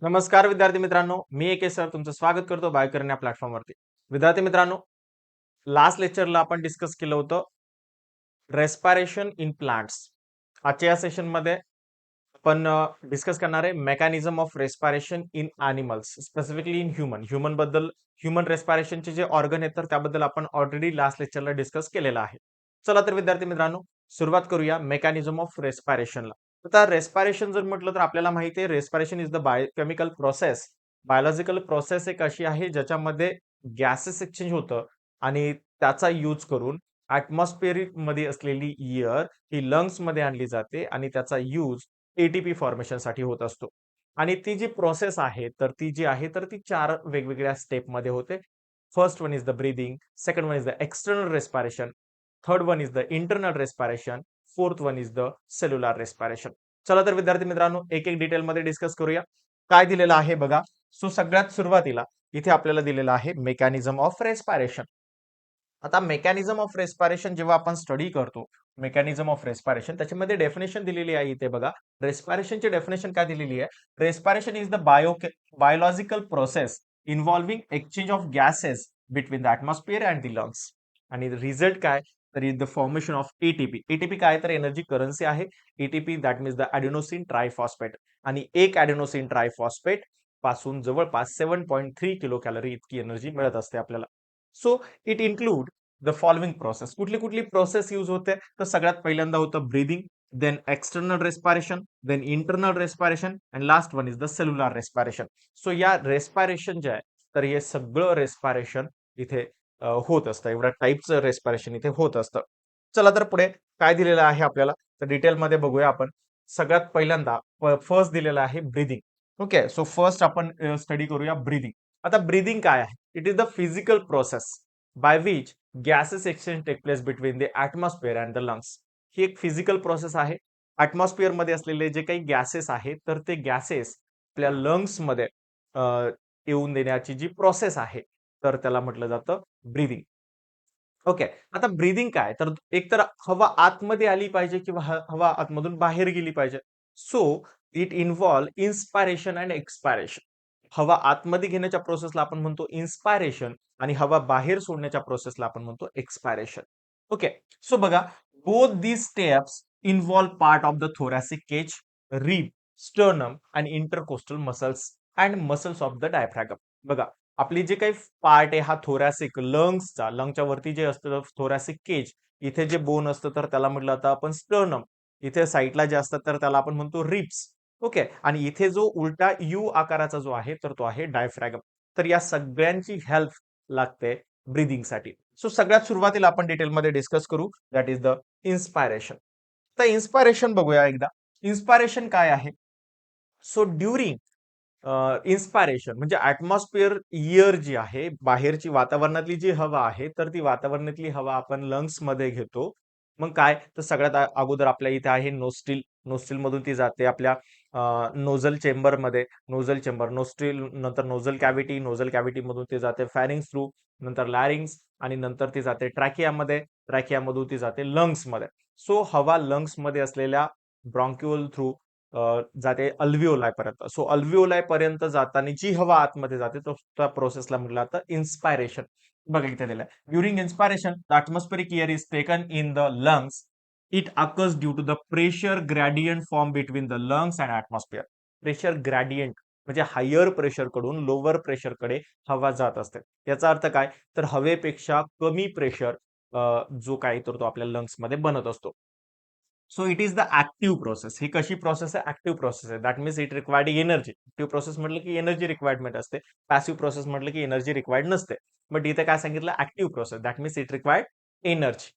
नमस्कार विद्यार्थी मित्रांनो, मी एके सर तुमचं स्वागत करतो बायोकरण या प्लॅटफॉर्मवरती. विद्यार्थी मित्रांनो, लास्ट लेक्चरला आपण डिस्कस केलं होतं रेस्पिरेशन इन प्लांट्स. आजच्या या सेशनमध्ये आपण डिस्कस करणार आहे mechanism of respiration in animals, specifically in human बद्दल. ह्यूमन रेस्पिरेशनचे जे ऑर्गन आहेत तर त्याबद्दल आपण ऑलरेडी लास्ट लेक्चरला डिस्कस केलेलं आहे. चला तर विद्यार्थी मित्रांनो, सुरुवात करूया मेकॅनिझम ऑफ रेस्पिरेशनला. आता रेस्पिरेशन जर म्हटलं तर आपल्याला माहिती आहे respiration is the biochemical process. Biological process एक अशी आहे ज्याच्यामध्ये गॅसेस एक्सचेंज होतं आणि त्याचा यूज करून ऍटमॉस्फिअरिक मध्ये असलेली एअर ही लंग्स मध्ये आणली जाते आणि त्याचा यूज एटीपी फॉर्मेशन साठी होत असतो. आणि ती जी प्रोसेस आहे तर ती जी आहे तर ती चार वेगवेगळ्या स्टेप मध्ये होते. First one is the breathing, second one is the external respiration, third one is the internal respiration, fourth one is the cellular respiration. चला तर विद्यार्थी मित्रांनो एक एक डिटेलमध्ये डिस्कस करूया. काय दिलेलं आहे बघा. सो सगळ्यात सुरुवातीला इथे आपल्याला दिलेलं आहे मेकॅनिझम ऑफ रेस्पिरेशन. आता मेकॅनिझम ऑफ रेस्पिरेशन जेव्हा आपण स्टडी करतो, मेकॅनिझम ऑफ रेस्पिरेशन त्याच्यामध्ये डेफिनेशन दिलेली आहे इथे बघा. रेस्पिरेशनची डेफिनेशन काय दिलेली आहे? Respiration is the biological process involving exchange of gases between the atmosphere and the lungs. आणि रिझल्ट काय? तर is the formation of ATP. ATP काय तर एनर्जी करन्सी आहे. ATP that means the adenosine triphosphate. आणि एक ॲडेनोसिन ट्रायफॉस्फेट पासून जवळपास 7.3 किलो कॅलरी इतकी एनर्जी मिळत असते आपल्याला. So it include the following process. कुठली कुठली प्रोसेस यूज होते? तर सगळ्यात पहिल्यांदा होतं breathing, then external respiration, then internal respiration and last one is the cellular respiration. So या रेस्पिरेशन जे आहे तर हे सगळं रेस्पिरेशन इथे होत असतं. एवढ्या टाईपचं रेस्पिरेशन इथे होत असतं. चला तर पुढे काय दिलेलं आहे आपल्याला तर डिटेलमध्ये बघूया आपण. सगळ्यात पहिल्यांदा फर्स्ट दिलेलं आहे ब्रीदिंग. ओके, सो फर्स्ट आपण स्टडी करूया ब्रीदिंग. आता ब्रीदिंग काय आहे? It is the physical process by which gases exchange take place between the atmosphere and the lungs. ही एक फिजिकल प्रोसेस आहे. ॲटमॉस्फिअर मध्ये असलेले जे काही गॅसेस आहेत तर ते गॅसेस आपल्या लंग्स मध्ये येऊन देण्याची जी प्रोसेस आहे तर त्याला म्हटलं जातं ब्रीदिंग. ओके. आता ब्रीदिंग काय? तर एक तर हवा आतमध्ये आली पाहिजे किंवा हवा आतमधून बाहेर गेली पाहिजे. So it involve inspiration and expiration. हवा आतमध्ये घेण्याच्या प्रोसेसला आपण म्हणतो इन्स्पायरेशन आणि हवा बाहेर सोडण्याच्या प्रोसेसला आपण म्हणतो एक्सपायरेशन. ओके. सो बघा, both these steps involve part of the thoracic cage, rib, sternum आणि intercostal muscles and muscles of the diaphragm. बघा, आपली जे काही पार्ट आहे हा थोरॅसिक लंग्सचा, लंगच्या वरती जे असतं थोरॅसिक केज, इथे जे बोन असतं तर त्याला म्हटलं जातं आपण स्टर्नम. इथे साईडला जे असतात तर त्याला आपण म्हणतो रिब्स. ओके. आणि इथे जो उलटा यू आकाराचा जो आहे तर तो आहे डायफ्रॅगम. तर या सगळ्यांची हेल्प लागते ब्रीदिंगसाठी. सो सगळ्यात सुरुवातीला आपण डिटेलमध्ये डिस्कस करू दॅट इज द इन्स्पायरेशन. तर इन्स्पायरेशन बघूया एकदा. इन्स्पायरेशन काय आहे? सो ड्युरिंग इन्स्पायरेशन म्हणजे ऍटमॉस्फिअर एअर जी आहे, बाहेरची वातावरणातली जी हवा आहे तर ती वातावरणातली हवा आपण लंग्स मध्ये घेतो. मग काय तर सगळ्यात अगोदर आपल्या इथे आहे नोस्ट्रिल. नोस्ट्रिल मधून ती जाते आपल्या नोझल चेंबर मध्ये. नोझल चेंबर, नोस्ट्रिल नंतर नोझल कॅव्हिटी, नोझल कॅव्हिटी मधून ती जाते फॅरिंग्स थ्रू, नंतर लॅरिंग्स आणि नंतर ती जाते ट्रॅकियामध्ये. ट्रॅकियामधून ती जाते लंग्स मध्ये. सो हवा लंग्स मध्ये असलेल्या ब्रॉन्क्युअल थ्रू जाते अल्व्हिओलाय पर्यंत. सो अल्व्हिओलाय पर्यंत जाताना जी हवा आतमध्ये जाते तो त्या प्रोसेसला म्हटलं जातं इन्स्पायरेशन. बघा इथे दिलंय. During inspiration the atmospheric air is taken in the lungs. It occurs due to the pressure gradient form between the lungs and atmosphere. Pressure gradient म्हणजे हायर प्रेशर कडून लोअर प्रेशर कडे हवा जात असते. याचा अर्थ काय तर हवेपेक्षा कमी प्रेशर जो काय तर तो आपल्या लंग्स मध्ये बनत असतो. So it is the active process. ही कशी प्रोसेस आहे? ऍक्टिव्ह प्रोसेस आहे. That means it required energy. Active process म्हटलं की एनर्जी रिक्वायरमेंट असते. पॅसिव्ह प्रोसेस म्हटलं की एनर्जी रिक्वायर्ड नसते. बट इथे काय सांगितलं? Active process. That means it required energy.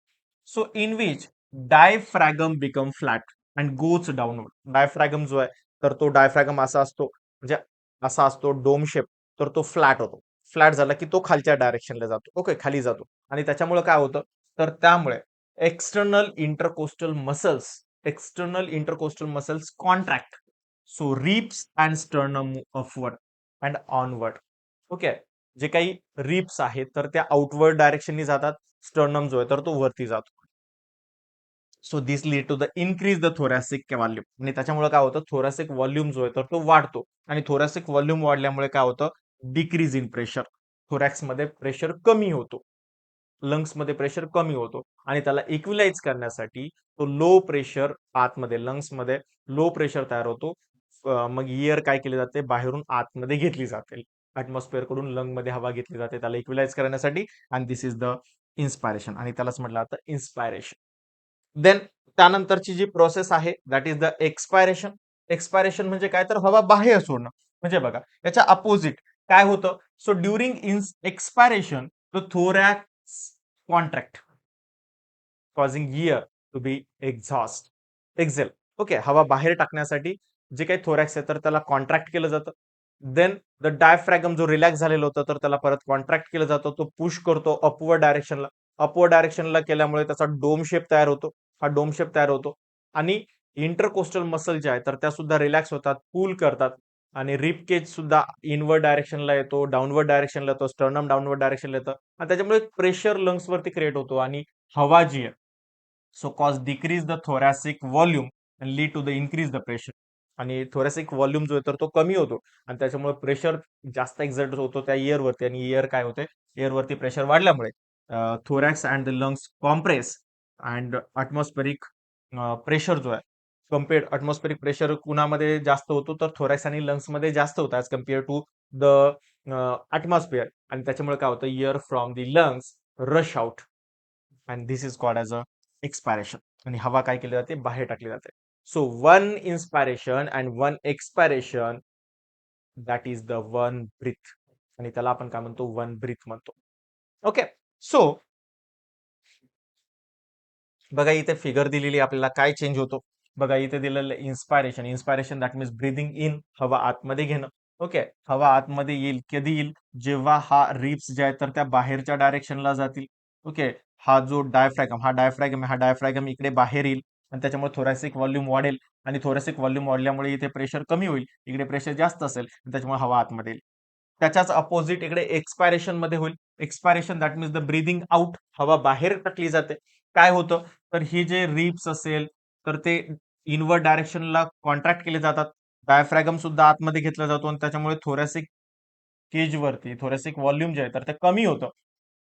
So in which diaphragm become flat and goes downward. Diaphragm जो आहे तर तो डायफ्रॅगम असा असतो म्हणजे असा असतो डोम शेप. तर तो फ्लॅट होतो. फ्लॅट झाला की तो खालच्या डायरेक्शनला जातो. ओके, खाली जातो. आणि त्याच्यामुळे काय होतं तर त्यामुळे external intercostal muscles external intercostal muscles contract, so ribs and sternum move upward and onward. Okay. जे काही रिब्स आहेत तर त्या आउटवर्ड डायरेक्शननी जातात. स्टर्नम जो आहे तर तो वरती जातो. So this lead to the increase the thoracic volume आणि त्याच्यामुळे काय होतं थोरॅसिक व्हॉल्यूम जो आहे तर तो वाढतो आणि थोरॅसिक व्हॉल्यूम वाढल्यामुळे काय होतं डिक्रीज इन प्रेशर थोरॅक्स मध्ये प्रेशर कमी होतो लंग्स मध्ये प्रेशर कमी होतो आणि त्याला इक्विलाइज करण्यासाठी तो लो प्रेशर आतमध्ये लंग्स मध्ये लो प्रेशर तयार होतो मग एअर काय केले जाते बाहेरून आतमध्ये घेतली जाते अॅटमॉस्फिअर कडून लंग मध्ये हवा घेतली जाते त्याला इक्विलाइज करण्यासाठी आणि दिस इज द इन्स्पायरेशन आणि त्यालाच म्हटलं जातं इन्स्पायरेशन देन त्यानंतरची जी प्रोसेस आहे that is the expiration expiration म्हणजे काय तर हवा बाहेर सोडणं म्हणजे बघा याच्या अपोजिट काय होतं so during in expiration the thorax contract causing ear to be exhaust exhale okay हवा बाहेर टाकण्यासाठी जे काही थोरॅक्स आहे तर त्याला कॉन्ट्रॅक्ट केलं जातं देन द डायफ्रॅगम जो रिलॅक्स झालेला होता तर त्याला परत कॉन्ट्रॅक्ट केलं जातं तो पुश करतो अपवर्ड डायरेक्शनला केल्यामुळे त्याचा डोम शेप तयार होतो हा डोम शेप तयार होतो आणि इंटरकोस्टल मसल जे आहे तर त्या सुद्धा रिलॅक्स होतात पूल करतात आणि रिप केज सुद्धा इनवर्ड डायरेक्शनला येतो डाऊनवर्ड डायरेक्शनला येतो स्टर्नम डाऊनवर्ड डायरेक्शनला येतं आणि त्याच्यामुळे प्रेशर लंग्स वरती क्रिएट होतो आणि हवा जी आहे so cause decrease the thoracic volume and lead to the increase the pressure आणि थोरॅसिक व्हॉल्यूम जो आहे तर तो कमी होतो आणि त्याच्यामुळे प्रेशर जास्त एक्झर्ट होतो त्या इयरवरती आणि इयर काय होते इयरवरती प्रेशर वाढल्यामुळे thorax and the lungs compress and atmospheric pressure जो आहे कम्पेअर्ड अटमॉस्फेरिक प्रेशर कुणामध्ये जास्त होतो तर थोरॅक्स आणि लंग्स मध्ये जास्त होतं as compare to the atmosphere आणि त्याच्यामुळे काय होतं air from the lungs rush out and this is called as a expiration आणि हवा काय केली जाते बाहेर टाकली जाते so one inspiration and one expiration that is the one breath आणि त्याला आपण काय म्हणतो वन ब्रीथ म्हणतो ओके सो बघा इथे फिगर दिलेली आपल्याला काय चेंज होतो बघा इथे दिलेलं inspiration inspiration that means breathing in हवा आतमध्ये घेणं ओके हवा आतमध्ये येईल कधी येईल जेव्हा हा रिप्स जे आहेत तर त्या बाहेरच्या डायरेक्शनला जातील ओके हा जो डायफ्रॅगम इकडे बाहेर येईल आणि त्याच्यामुळे थोरॅसिक व्हॉल्यूम वाढेल आणि थोरॅसिक व्हॉल्यूम वाढल्यामुळे इथे प्रेशर कमी होईल इकडे प्रेशर जास्त असेल आणि त्याच्यामुळे हवा आतमध्ये येईल त्याच्याच अपोजिट इकडे एक्सपायरेशन मध्ये होईल expiration that means the breathing out हवा बाहेर टाकली जाते काय होतं तर ही जे रिप्स असेल तर ते इनवर्ड डायरेक्शनला कॉन्ट्रॅक्ट केले जातात डायफ्रॅगम सुद्धा आतमध्ये घेतला जातो आणि त्याच्यामुळे थोरॅसिक केजवरती थोरॅसिक व्हॉल्यूम जे आहे तर ते कमी होतं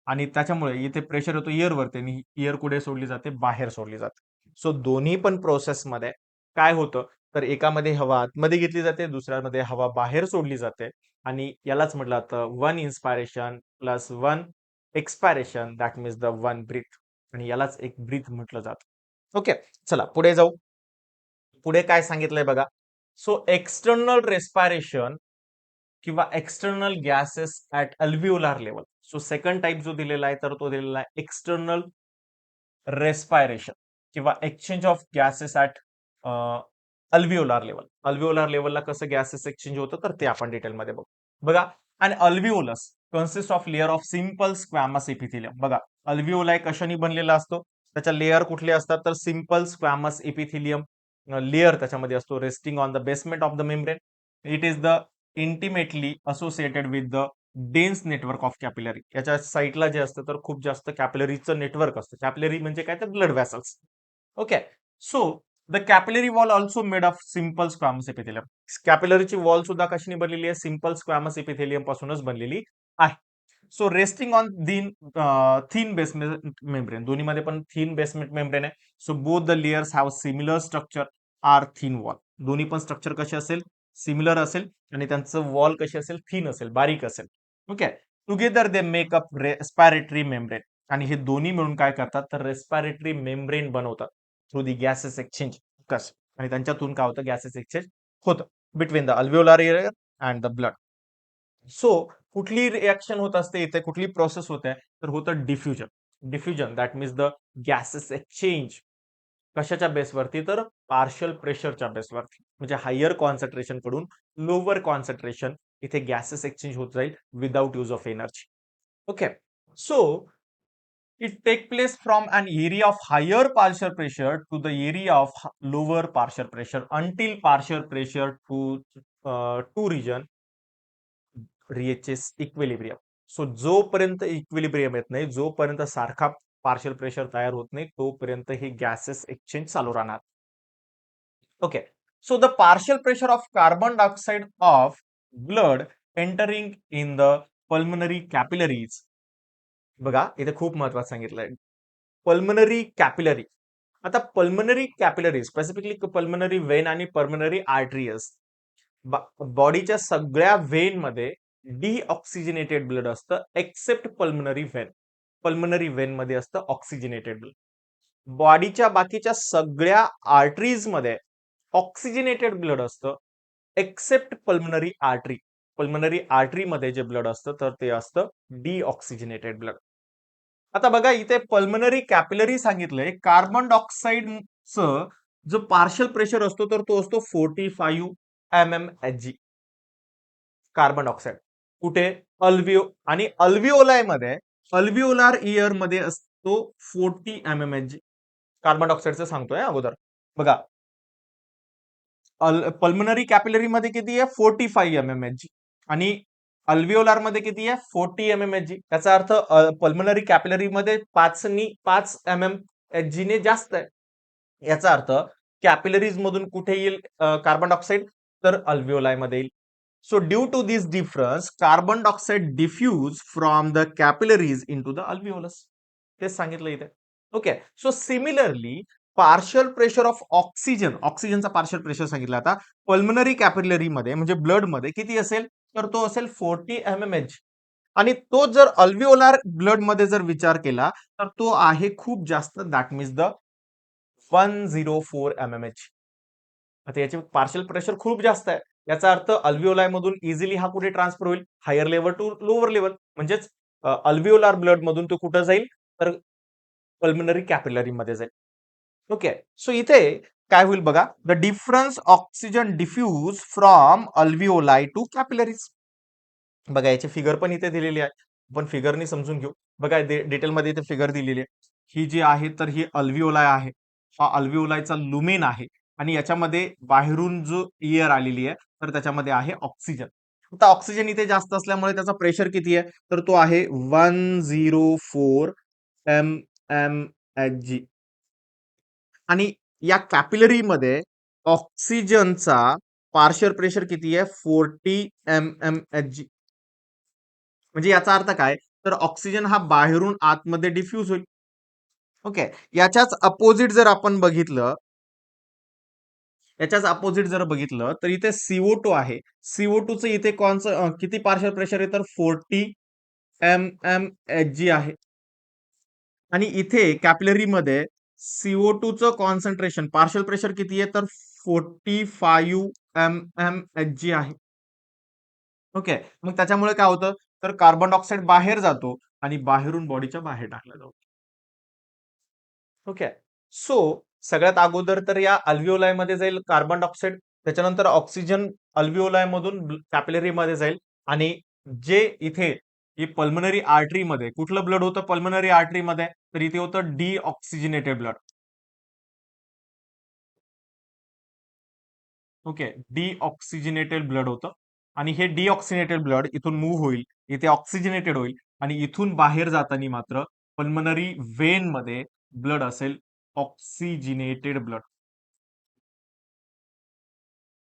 आणि त्याच्यामुळे इथे प्रेशर येतो इयरवरती आणि इयर कुठे सोडली जाते बाहेर सोडली जाते सो दोन्ही पण प्रोसेसमध्ये काय होतं तर एकामध्ये हवा आतमध्ये घेतली जाते दुसऱ्यामध्ये हवा बाहेर सोडली जाते आणि यालाच म्हटलं जातं one inspiration plus one expiration that means the one breath आणि यालाच एक ब्रीथ म्हटलं जातं ओके चला पुढे जाऊ पुढे काय सांगितलंय बघा सो एक्सटर्नल रेस्पायरेशन किंवा external gases at alveolar level so second type जो दिलेला आहे तर तो दिलेला आहे एक्सटर्नल रेस्पायरेशन किंवा exchange of gases at alveolar level alveolar लेवलला कसं गॅसेस एक्सचेंज होतं तर ते आपण डिटेलमध्ये बघू बघा आणि alveolus consist of layer of simple squamous epithelium बघा अल्व्हिओलाय कशाने बनलेला असतो त्याच्या लेअर कुठले असतात तर सिम्पल स्क्वॅमस इपिथिलियम लेअर त्याच्यामध्ये असतो resting on the basement of the membrane it is the intimately associated with the dense network of capillary याच्या साईडला जे असतं तर खूप जास्त कॅपिलरीचं नेटवर्क असतं कॅपिलरी म्हणजे काय तर blood vessels okay so the capillary wall also made of simple squamous epithelium कॅपिलरीची वॉल सुद्धा कशाने बनलेली आहे सिम्पल स्क्वॅमस इपिथेलियम पासूनच बनलेली आहे so resting on thin basement membrane दोन्हीमध्ये पण थिन बेसमेंट मेम्ब्रेन आहे so both the layers have similar structure are thin wall दोन्ही पण स्ट्रक्चर कसे असेल सिमिलर असेल आणि त्यांचं वॉल कशी असेल थिन असेल बारीक असेल okay together they make up respiratory membrane आणि हे दोन्ही मिळून काय करतात तर रेस्पायरेटरी मेम्ब्रेन बनवतात थ्रू दी गॅसेस एक्सचेंज कस आणि त्यांच्यातून काय होतं गॅसेस एक्सचेंज होतं between the alveolar area and the blood so कुठली रिएक्शन होत असते इथे कुठली प्रोसेस होते तर होतं diffusion that means the gases exchange कशाच्या बेसवरती तर पार्शल प्रेशरच्या बेसवरती म्हणजे हायर कॉन्सन्ट्रेशन कडून लोअर कॉन्सन्ट्रेशन इथे गॅसेस एक्सचेंज होत जाईल without use of energy okay so it take place from an area of higher partial pressure to the area of lower partial pressure until partial pressure to region reaches equilibrium so जोपर्यंत equilibrium येत नाही जोपर्यंत सारखा partial pressure तयार होत नाही तोपर्यंत ही gases exchange चालू राहणार. Okay. So the partial pressure of carbon dioxide of blood entering in the pulmonary capillaries. बघा इथे खूप महत्वाचं सांगितलंय. Pulmonary capillary. आता pulmonary capillary specifically pulmonary vein आणि पल्मनरी आर्टरीज. बॉडीच्या सगळ्या वेन मध्ये डिऑक्सिजनेटेड ब्लड असतं except pulmonary vein. Pulmonary vein मध्ये असतं ऑक्सिजनेटेड ब्लड. बॉडीच्या बाकीच्या सगळ्या आर्टरीज मध्ये ऑक्सिजनेटेड ब्लड असतं except pulmonary artery. Pulmonary artery मध्ये जे ब्लड असतं तर ते असतं डिऑक्सिजनेटेड ब्लड. आता बघा इथे पल्मनरी कॅपिलरी सांगितलंय. कार्बन डायऑक्साइडचं जो पार्शियल प्रेशर असतो तर तो असतो 45 mmHg. कार्बन डायऑक्साइड कुठे अल्विओ आणि अल्विओलाय मध्ये अल्विओलार इयर मध्ये असतो 40 mmHg. कार्बन डायऑक्साइडचं सांगतोय अगोदर. बघा पल्मनरी कॅपिलरी मध्ये किती आहे 45 mmHg आणि अल्विओलार मध्ये किती आहे 40 mmHg. त्याचा अर्थ पल्मनरी कॅपिलरी मध्ये 5 mmHg ने जास्त आहे. याचा अर्थ कॅपिलरीज मधून कुठे येईल कार्बन डायऑक्साइड तर अल्विओलाय मध्ये येईल. So due to this difference carbon dioxide diffuse from the capillaries into the alveolus. तेच सांगितलं इथे. Okay. So similarly partial pressure of oxygen. ऑक्सिजनचा पार्शियल प्रेशर सांगितलं आता पल्मनरी कॅपिलरी मध्ये म्हणजे ब्लड मध्ये किती असेल तर तो असेल 40 mmHg आणि तो जर अल्विओलार ब्लड मध्ये जर विचार केला तर तो आहे खूप जास्त. That means the 104 mmHg. आता याचे पार्शियल प्रेशर खूप जास्त आहे. याचा अर्थ अल्विओलाय मधून इझिली हा कुठे ट्रान्सफर होईल higher level to lower level. म्हणजेच अल्विओलार ब्लड मधून तो कुठे जाईल तर पल्मनरी कॅपिलरी मध्ये जाईल. ओके. सो इथे काय होईल बघा the difference oxygen diffuse from alveoli to capillaries. बघा याची फिगर पण इथे दिलेली आहे. आपण फिगरनी समजून घेऊ. बघा डिटेलमध्ये इथे फिगर दिलेली आहे. ही जी आहे तर ही अल्विओलाय आहे. हा अल्विओलायचा लुमेन आहे आणि याच्यामध्ये बाहेरून जो एअर आलेली आहे तर त्याच्यामध्ये आहे ऑक्सिजन. आता ऑक्सिजन इथे जास्त असल्यामुळे त्याचा प्रेशर किती आहे तर तो आहे 104 mmHg आणि या कॅपिलरी मध्ये ऑक्सिजनचा पार्शियल प्रेशर किती आहे 40 mmHg. म्हणजे याचा अर्थ काय तर ऑक्सिजन हा बाहेरून आतमध्ये डिफ्यूज होईल. ओके. याच्याच अपोजिट जर आपण बघितलं तर इथे CO2 आहे. CO2 चं इथे किती पार्शियल प्रेशर आहे तर 40 mmHg आहे आणि इथे कॅपिलरी मध्ये CO2 चं कॉन्सन्ट्रेशन पार्शियल प्रेशर किती आहे तर 45 mmHg आहे. ओके. मग त्याच्यामुळे काय होतं तर कार्बन डायऑक्साइड बाहेर जातो आणि बाहेरून बॉडीच्या बाहेर टाकला जातो. ओके. सो सगळ्यात अगोदर तर या अल्विओलाय मध्ये जाईल कार्बन डायऑक्साइड. त्याच्यानंतर ऑक्सिजन अल्विओलाय मधून कॅपिलरी मध्ये जाईल आणि जे इथे ही पल्मनरी आर्टरी मध्ये कुठलं ब्लड होतं पल्मनरी आर्टरी मध्ये तर इथे होतं deoxygenated blood. Okay. Deoxygenated blood होतं आणि हे डिऑक्सिजनेटेड ब्लड इथून मूव्ह होईल इथे ऑक्सिजनेटेड होईल आणि इथून बाहेर जाताना मात्र पल्मनरी वेन मध्ये ब्लड असेल ऑक्सिजनेटेड ब्लड.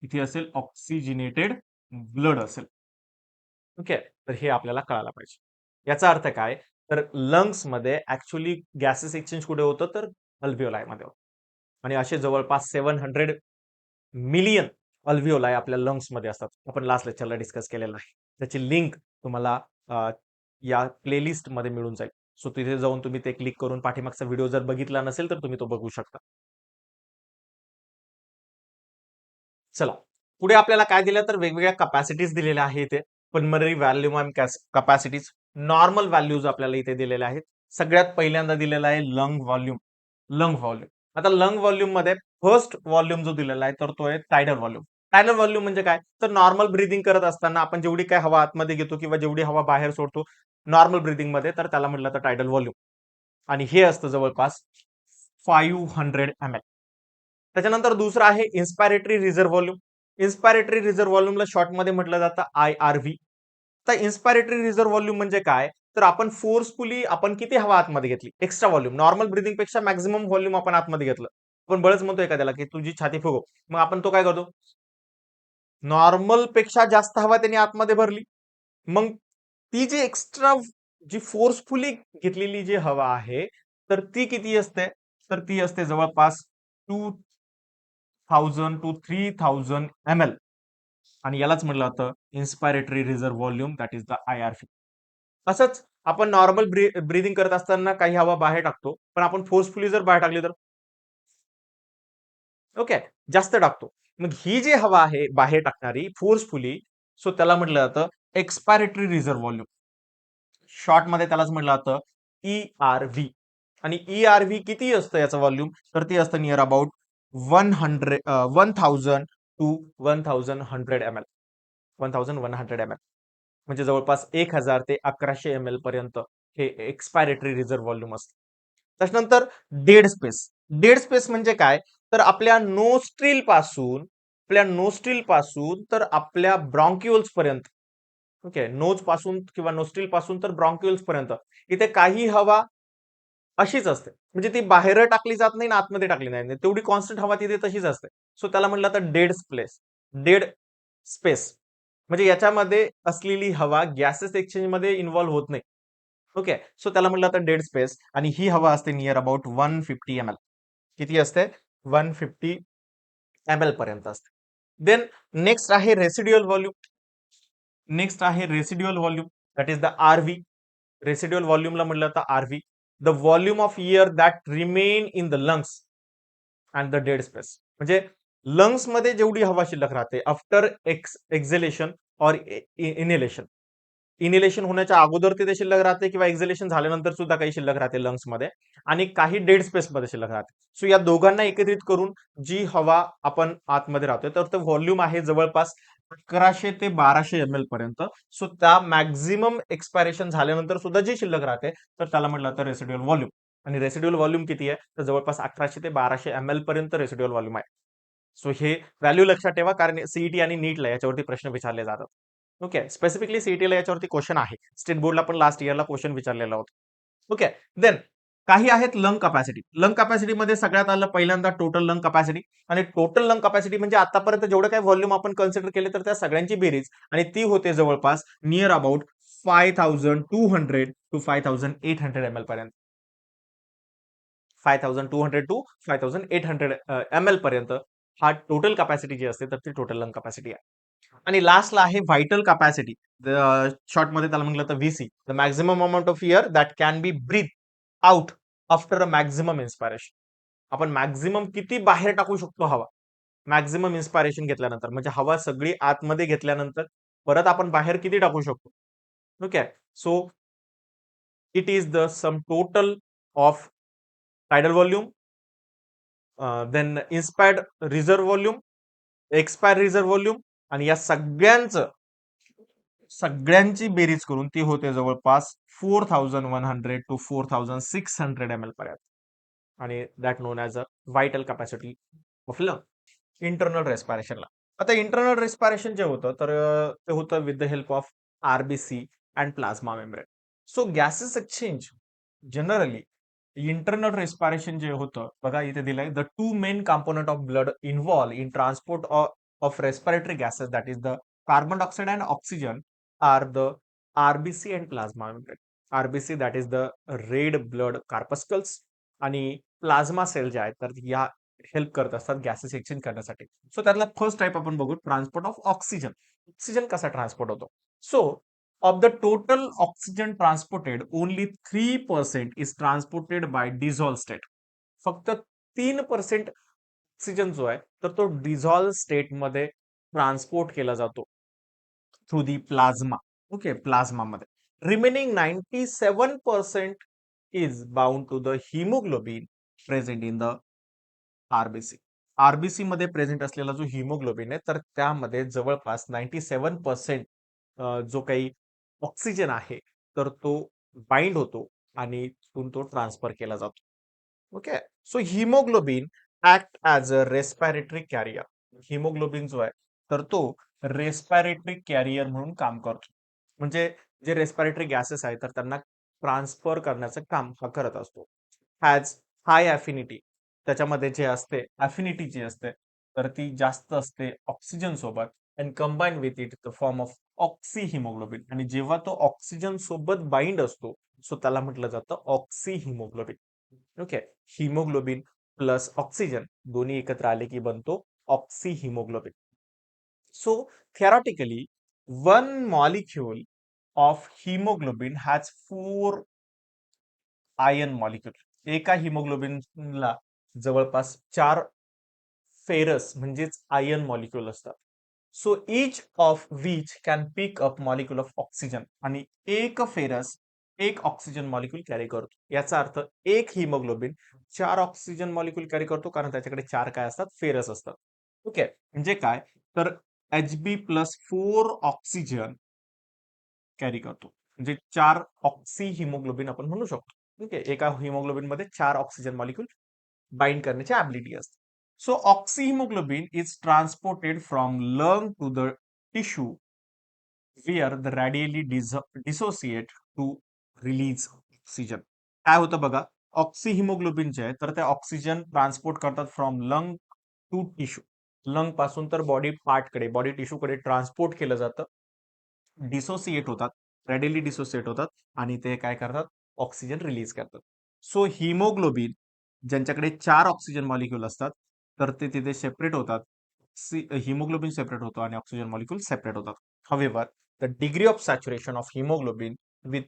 इथे असेल ऑक्सिजनेटेड ब्लड असेल. ओके. तर हे आपल्याला कळायला पाहिजे. याचा अर्थ काय तर लंग्स मध्ये ऍक्च्युअली गॅसेस एक्सचेंज कुठे होतं तर अल्व्हिओलाय मध्ये होतं आणि असे जवळपास 700 मिलियन अल्व्हिओलाय आपल्या लंग्स मध्ये असतात. आपण लास्ट लेक्चरला डिस्कस केलेलं आहे. त्याची लिंक तुम्हाला या प्लेलिस्ट मध्ये मिळून जाईल. सो तिथे जाऊन तुम्ही ते क्लिक करून पाठीमागचा व्हिडिओ जर बघितला नसेल तर तुम्ही तो बघू शकता. चला पुढे आपल्याला काय दिलं तर वेगवेगळ्या कपॅसिटीज दिलेल्या आहेत इथे. Pulmonary volume capacities normal values आपल्याला इथे दिलेल्या आहेत. सगळ्यात पहिल्यांदा दिलेला आहे लंग व्हॉल्यूम. लंग व्हॉल्यूम आता लंग व्हॉल्यूम मध्ये फर्स्ट व्हॉल्यूम जो दिलेला आहे तर तो आहे टायडल व्हॉल्यूम. टायडल व्हॉल्यूम म्हणजे काय तर नॉर्मल ब्रिदिंग करत असताना आपण जेवढी काय हवा आतमध्ये घेतो किंवा जेवढी हवा बाहेर सोडतो नॉर्मल ब्रिदिंग मध्ये तर त्याला म्हटलं तर टायडल व्हॉल्यूम आणि हे असतं जवळपास 500 ml. त्याच्यानंतर दुसरा आहे इन्स्पायरेटरी रिझर्व्ह व्हॉल्यूम. इन्स्पायरेटरी रिझर्व्ह व्हॉल्यूमला शॉर्ट मध्ये म्हटलं जातं IRV. तर इन्स्पायरेटरी रिझर्व्ह व्हॉल्यूम म्हणजे काय तर आपण फोर्सफुली आपण किती हवा आतमध्ये घेतली, एक्स्ट्रा व्हॉल्यूम, नॉर्मल ब्रिदिंग पेक्षा मॅक्झिमम व्हॉल्यूम आपण आतमध्ये घेतलं. आपण बळच म्हणतो एखाद्याला की तुझी छाती फुगव, मग आपण तो काय करतो, नॉर्मल पेक्षा जास्त हवा त्यांनी आतमध्ये भरली. मग ती जी एक्स्ट्रा जी फोर्सफुली घेतलेली जी हवा आहे, तर ती किती असते, तर ती असते जवळपास 2000 to 3000 ml. आणि यालाच म्हटलं जातं inspiratory reserve volume, that is the IRV. असंच आपण नॉर्मल ब्रीदिंग करत असताना काही हवा बाहेर टाकतो, पण आपण फोर्सफुली जर बाहेर टाकली तर ओके, जास्त टाकतो. मग ही जी हवा आहे बाहेर टाकणारी फोर्सफुली, सो त्याला म्हटलं जातं एक्सपायरेटरी रिझर्व्ह व्हॉल्यूम. शॉर्ट मध्ये त्यालाच म्हटलं जातं ERV. आणि ERV किती असतं याचं व्हॉल्यूम, तर ते असतं near about 1000 to 1100 ml. 1100 ml म्हणजे जवळपास 1000 ते 1100 ml पर्यंत हे एक्सपायरेटरी रिझर्व्ह व्हॉल्यूम असतं. त्याच्यानंतर डेड स्पेस. डेड स्पेस म्हणजे काय, तर आपल्या नोस्ट्रिल पासून तर आपल्या ब्रॉन्क्युल्स पर्यंत, ओके, नोज पासून किंवा नोस्ट्रिल पासून तर ब्रॉन्क्युल्स पर्यंत इथे काही हवा अशीच असते. म्हणजे ती बाहेर टाकली जात नाही ना आतमध्ये टाकली नाही, तेवढी कॉन्स्टंट हवा तिथे तशीच असते. सो त्याला म्हटलं तर डेड स्पेस. डेड स्पेस म्हणजे याच्यामध्ये असलेली हवा गॅसेस एक्सचेंज मध्ये इन्व्हॉल्व्ह होत नाही. ओके, सो त्याला म्हटलं तर डेड स्पेस. आणि ही हवा असते नियर अबाउट 150 ml. किती असते, 150 ml पर्यंत असते. देन नेक्स्ट आहे residual volume, that is the RV. Residual व्हॉल्यूमला म्हटलं तर RV, the volume of air that remain in the lungs and the dead space. म्हणजे लंग्स मध्ये जेवढी हवा शिल्लक राहते आफ्टर एक्झेलेशन और इनहेलेशन. इनहेलेशन होण्याच्या अगोदर ते शिल्लक राहते किंवा एक्झेलेशन झाल्यानंतर सुद्धा काही शिल्लक राहते लंग्स मध्ये, आणि काही डेड स्पेस मध्ये शिल्लक राहते. सो या दोघांना एकत्रित करून जी हवा आपण आतमध्ये राहतोय, तर ते व्हॉल्यूम आहे जवळपास 1100 ते 1200 ml पर्यंत. सो त्या मॅक्झिमम एक्सपायरेशन झाल्यानंतर सुद्धा जी शिल्लक राहते, तर त्याला म्हटलं तर रेसिड्युअल व्हॉल्यूम. आणि रेसिड्युअल व्हॉल्यूम किती आहे, तर जवळपास 1100 ते 1200 ml पर्यंत रेसिड्युअल व्हॉल्यूम आहे. सो हे व्हॅल्यू लक्षात ठेवा, कारण सीईटी आणि नीटला याच्यावरती प्रश्न विचारले जातात. ओके, स्पेसिफिकली सीईटीला याच्यावरती क्वेश्चन आहे. स्टेट बोर्डला पण लास्ट इयरला क्वेश्चन विचारलेला होता. ओके, देन काही आहेत लंग कपॅसिटी. लंग कपॅसिटी मध्ये सगळ्यात आलं पहिल्यांदा टोटल लंग कपॅसिटी. आणि टोटल लंग कपॅसिटी म्हणजे आतापर्यंत जेवढं काही व्हॉल्यूम आपण कन्सिडर केले, तर त्या सगळ्यांची बेरीज, आणि ती होते जवळपास नियर अबाउट 5200 टू 5800 ml पर्यंत. 5200 टू 5800 ml पर्यंत हा टोटल कपॅसिटी जी असते, तर ती टोटल लंग कपॅसिटी आहे. आणि लास्टला आहे व्हायटल कपॅसिटी. शॉर्ट मध्ये त्याला म्हटलं तर VC, the maximum amount of air that can be breath out after a maximum inspiration. आपण मॅक्झिमम किती बाहेर टाकू शकतो हवा, मॅक्झिमम इन्स्पायरेशन घेतल्यानंतर, म्हणजे हवा सगळी आतमध्ये घेतल्यानंतर परत आपण बाहेर किती टाकू शकतो. Okay, so it is the sum total of tidal volume, then inspired reserve volume, expire reserve volume, आणि या सगळ्यांची बेरीज करून ती होते जवळपास 4100 टू 4600 ml पर्यंत. आणि that known as a vital capacity of lung internal रेस्पायरेशनला. आता इंटरनल रेस्पायरेशन जे होतं, तर ते होतं with the help of RBC and plasma membrane. So gases exchange generally internal respiration जे होतं, बघा इथे दिलंय, the two main component of blood involve in transport of respiratory gases, that is the carbon dioxide and oxygen, are the RBC and plasma membrane. RBC that is the red blood कार्पस्कल्स, आणि plasma sale जे आहेत, तर या help करत असतात gases exchange करण्यासाठी. So त्यातला first type आपण बघू, ट्रान्सपोर्ट ऑफ ऑक्सिजन. ऑक्सिजन कसा ट्रान्सपोर्ट होतो. So of the total oxygen transported, only 3% is transported by dissolved state. फक्त 3% ऑक्सिजन जो आहे, तर तो डिझॉल्व स्टेट मध्ये ट्रान्सपोर्ट केला जातो through the plasma. Okay, plasma मध्ये remaining 97% is bound to the haemoglobin present in the RBC. RBC मध्ये प्रेझेंट असलेला जो हिमोग्लोबिन आहे, तर त्यामध्ये जवळपास 97% जो काही ऑक्सिजन आहे, तर तो बाइंड होतो आणि तिथून तो ट्रान्सफर केला जातो. Okay, so haemoglobin act as a respiratory carrier. Haemoglobin जो आहे, तर तो रेस्पिरेटरी कॅरियर म्हणून काम करतो. म्हणजे जे रेस्पिरेटरी गॅसेस आहेत तर त्यांना ट्रान्सफर करण्याचं काम हा करत असतो. हॅज हाय अफिनिटी, त्याच्यामध्ये जे असते अफिनिटी जी असते तर ती जास्त असते ऑक्सिजन सोबत, and combine with it the form of oxy haemoglobin. आणि जेव्हा तो ऑक्सिजन सोबत बाइंड असतो सो त्याला म्हटलं जातं oxy haemoglobin. Okay, haemoglobin plus oxygen दोन्ही एकत्र आले की बनतो oxy haemoglobin. So theoretically, one molecule of hemoglobin has four iron molecule. एका हिमोग्लोबिनला जवळपास 4 फेरस म्हणजेच आयन मॉलिक्यूल असतात. So each of which can pick up molecule of oxygen. आणि एक फेरस एक ऑक्सिजन मॉलिक्यूल कॅरी करतो. याचा अर्थ एक हिमोग्लोबिन 4 ऑक्सिजन मॉलिक्यूल कॅरी करतो, कारण त्याच्याकडे 4 काय असतात, फेरस असतात. ओके, म्हणजे काय तर Hb प्लस 4 ऑक्सिजन कॅरी करतो. म्हणजे 4 ऑक्सी हिमोग्लोबिन आपण म्हणू शकतो. ठीक आहे, एका हिमोग्लोबिन मध्ये 4 ऑक्सिजन मॉलिक्यूल बाइंड करण्याची ॲबिलिटी असते. So oxyhaemoglobin is transported from lung to the tissue where the radially dissociate to release oxygen. काय होतं बघा, ऑक्सिहिमोग्लोबिन जे आहे तर ते ऑक्सिजन ट्रान्सपोर्ट करतात from lung to tissue. Lung पासून तर बॉडी पार्टकडे, बॉडी टिश्यूकडे ट्रान्सपोर्ट केलं जातं, डिसोसिएट होतात, रेडिली डिसोसिएट होतात आणि ते काय करतात, ऑक्सिजन रिलीज करतात. सो हिमोग्लोबिन ज्यांच्याकडे 4 ऑक्सिजन मॉलिक्यूल असतात तर ते तिथे सेपरेट होतात. हिमोग्लोबिन सेपरेट होतो आणि ऑक्सिजन मॉलिक्यूल सेपरेट होतात. However the degree of saturation of haemoglobin with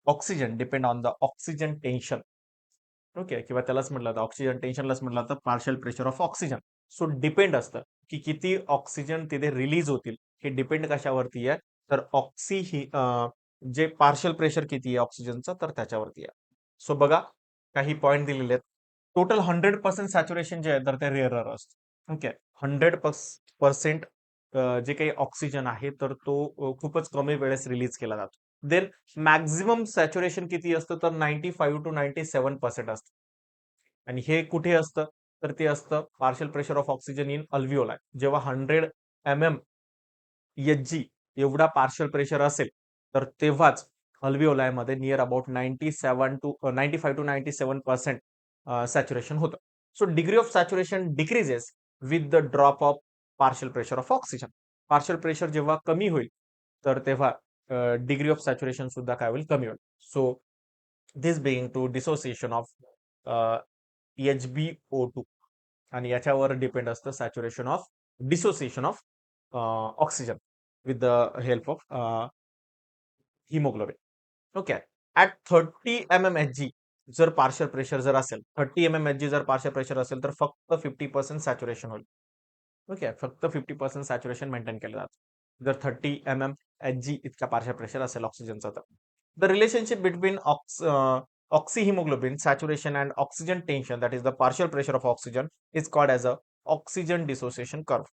oxygen depend on the oxygen tension. Okay, किंवा त्यालाच म्हटलं जातं ऑक्सिजन टेन्शनलाच म्हटलं जातं partial pressure of oxygen. So depend असतं की किती ऑक्सिजन तिथे रिलीज होतील, हे डिपेंड कशावरती आहे तर ऑक्सी ही जे पार्शियल प्रेशर किती आहे ऑक्सिजनचं तर त्याच्यावरती आहे. सो बघा, काही पॉईंट दिलेले आहेत. टोटल 100% सॅच्युरेशन जे आहे तर ते रेअरर असतं. ओके, 100% जे काही ऑक्सिजन आहे तर तो खूपच कमी वेळेस रिलीज केला जातो. देन मॅक्झिमम सॅच्युरेशन किती असतं तर 95 to 97% असतं. आणि हे कुठे असतं तर ते असतं partial pressure of oxygen in alveoli. जेव्हा 100 mm Hg एवढा पार्शियल प्रेशर असेल तर तेव्हाच अल्व्हिओलायमध्ये नियर अबाउट 95 to 97% सॅच्युरेशन होतं. So degree of saturation decreases with the drop of partial pressure of oxygen. Partial pressure जेव्हा कमी होईल तर तेव्हा डिग्री ऑफ सॅच्युरेशन सुद्धा काय होईल, कमी होईल. So this being to dissociation of HbO2 आणि याच्यावर डिपेंड असतं saturation of dissociation of oxygen with the help of haemoglobin. Okay, at 30 mmHg जर पार्शियल प्रेशर जर असेल, 30 mmHg जर पार्शियल प्रेशर असेल तर फक्त 50% सॅच्युरेशन होईल. ओके, फक्त 50% सॅच्युरेशन मेंटेन केलं जातं जर 30 mmHg इतका पार्शियल प्रेशर असेल ऑक्सिजनचा. तर the relationship between oxyhemoglobin saturation and oxygen tension, that is the partial pressure of oxygen, is called as a oxygen dissociation curve.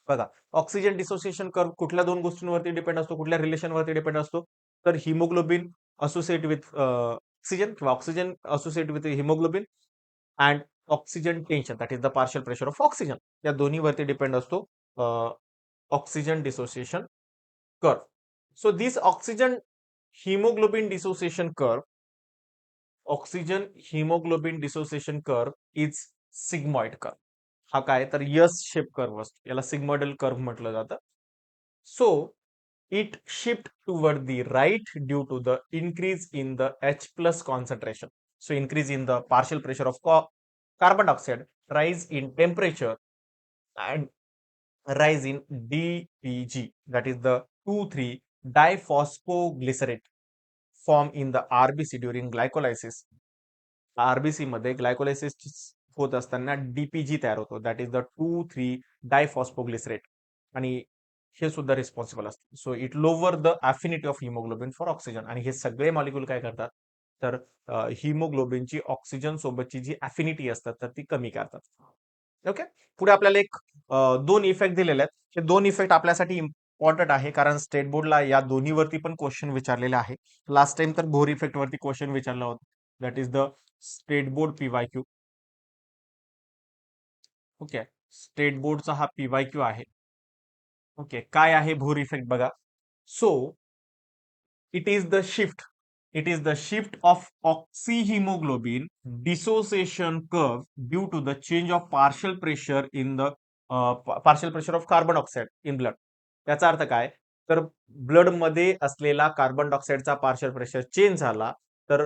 बघा, ऑक्सिजन डिसोसिएशन कर्व कुठल्या दोन गोष्टींवरती डिपेंड असतो, कुठल्या रिलेशनवरती डिपेंड असतो तर हिमोग्लोबिन असोसिएट विथ ऑक्सिजन किंवा oxygen associate with haemoglobin and oxygen tension, that is the partial pressure of oxygen. या दोन्हीवरती डिपेंड असतो oxygen dissociation curve. So this oxygen haemoglobin dissociation curve, oxygen haemoglobin dissociation curve is sigmoid curve. हा काय तर yes shape curve असतो, याला सिग्मॉइडल curve म्हटलं जातं. So it shift toward the right due to the increase in the H plus concentration. So increase in the partial pressure of carbon dioxide, rise in temperature, and rise in DPG, that is the 2,3 diphosphoglycerate form in the RBC during glycolysis. RBC मध्ये glycolysis होत असताना DPG तयार होतो, that is the 2,3 डायफॉस्फोग्लिसरेट. आणि हे सुद्धा responsible असतं. So it lower the affinity of haemoglobin for oxygen. आणि हे सगळे मॉलिक्यूल काय करतात तर हिमोग्लोबिनची ऑक्सिजन सोबतची जी अफिनिटी असतात तर ती कमी करतात. ओके, पुढे आपल्याला एक दोन इफेक्ट दिलेले आहेत. हे दोन इफेक्ट आपल्यासाठी इम्पॉर्टंट आहे कारण स्टेट बोर्डला या दोन्हीवरती पण क्वेश्चन विचारलेले आहे. लास्ट टाइम तर बोर इफेक्ट वरती क्वेश्चन विचारला होता, that is the state board PYQ. Okay, state बोर्डचा हा पीवायक्यू आहे. ओके, काय आहे भोर इफेक्ट बघा. So It is the shift. It is the shift of oxyhemoglobin dissociation curve due to the change of partial pressure in the partial pressure of carbon dioxide in blood. त्याचा अर्थ काय? तर blood मध्ये असलेला carbon डायऑक्साईडचा partial pressure change झाला तर